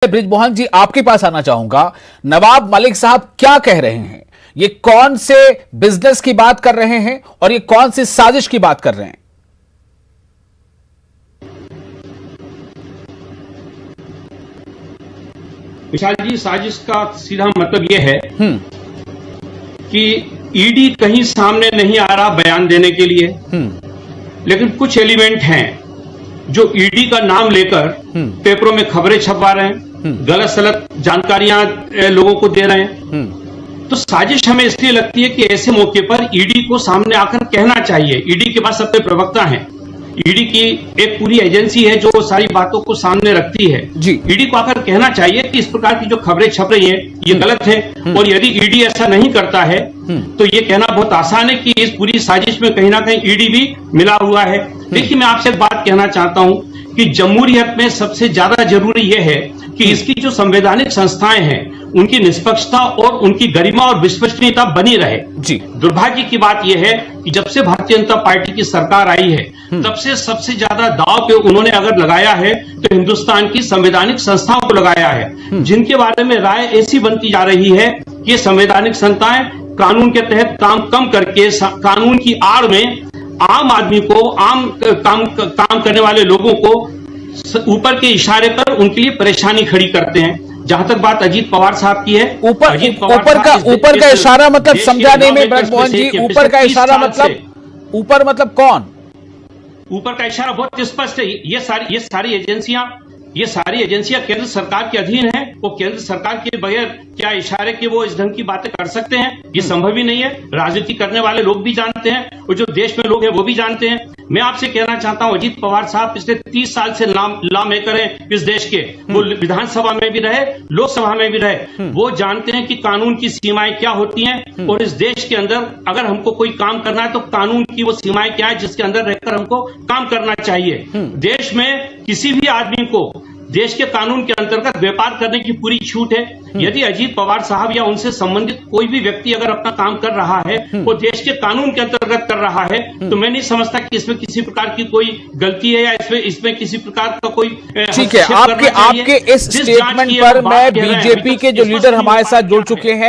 बृजमोहन जी, आपके पास आना चाहूंगा। नवाब मलिक साहब क्या कह रहे हैं? ये कौन से बिजनेस की बात कर रहे हैं और ये कौन सी साजिश की बात कर रहे हैं? विशाल जी, साजिश का सीधा मतलब यह है कि ईडी कहीं सामने नहीं आ रहा बयान देने के लिए, लेकिन कुछ एलिमेंट हैं जो ईडी का नाम लेकर पेपरों में खबरें छपवा रहे हैं, गलत सलत जानकारियां लोगों को दे रहे हैं। तो साजिश हमें इसलिए लगती है कि ऐसे मौके पर ईडी को सामने आकर कहना चाहिए। ईडी के पास अपने प्रवक्ता हैं, ईडी की एक पूरी एजेंसी है जो सारी बातों को सामने रखती है। ईडी को आकर कहना चाहिए कि इस प्रकार की जो खबरें छप रही हैं ये गलत है, और यदि ईडी ऐसा नहीं करता है तो ये कहना बहुत आसान है कि इस पूरी साजिश में कहीं ना कहीं ईडी भी मिला हुआ है। देखिए, मैं आपसे एक बात कहना चाहता हूं कि जमहूरियत में सबसे ज्यादा जरूरी यह है कि इसकी जो संवैधानिक संस्थाएं हैं उनकी निष्पक्षता और उनकी गरिमा और विश्वसनीयता बनी रहे। दुर्भाग्य की बात यह है कि जब से भारतीय जनता पार्टी की सरकार आई है तब से सबसे ज्यादा दांव पे उन्होंने अगर लगाया है तो हिंदुस्तान की संवैधानिक संस्थाओं को लगाया है, जिनके बारे में राय ऐसी बनती जा रही है कि संवैधानिक संस्थाएं कानून के तहत काम कम करके कानून की आड़ में आम आदमी को, आम काम करने वाले लोगों को ऊपर के इशारे पर उनके लिए परेशानी खड़ी करते हैं। जहां तक बात अजीत पवार साहब की है, ऊपर का इशारा मतलब समझाने में ब्रजमोहन जी, ऊपर का इशारा मतलब ऊपर मतलब कौन? ऊपर का इशारा बहुत स्पष्ट है। ये सारी एजेंसियां केंद्र सरकार के अधीन हैं। वो केंद्र सरकार के बगैर क्या इशारे के वो इस ढंग की बातें कर सकते हैं? ये संभव ही नहीं है। राजनीति करने वाले लोग भी जानते हैं और जो देश में लोग हैं वो भी जानते हैं। मैं आपसे कहना चाहता हूं, अजीत पवार साहब पिछले 30 साल से लॉ मेकर हैं इस देश के। वो विधानसभा में भी रहे, लोकसभा में भी रहे। वो जानते हैं कि कानून की सीमाएं क्या होती हैं, और इस देश के अंदर अगर हमको कोई काम करना है तो कानून की वो सीमाएं क्या है जिसके अंदर रहकर हमको काम करना चाहिए। देश में किसी भी आदमी को देश के कानून के अंतर्गत व्यापार करने की पूरी छूट है। यदि अजीत पवार साहब या उनसे संबंधित कोई भी व्यक्ति अगर अपना काम कर रहा है वो देश के कानून के अंतर्गत कर रहा है, तो मैं नहीं समझता कि इसमें किसी प्रकार की कोई गलती है या इसमें किसी प्रकार का कोई ठीक है। आपके इस स्टेटमेंट पर मैं बीजेपी के जो लीडर हमारे साथ जुड़ चुके हैं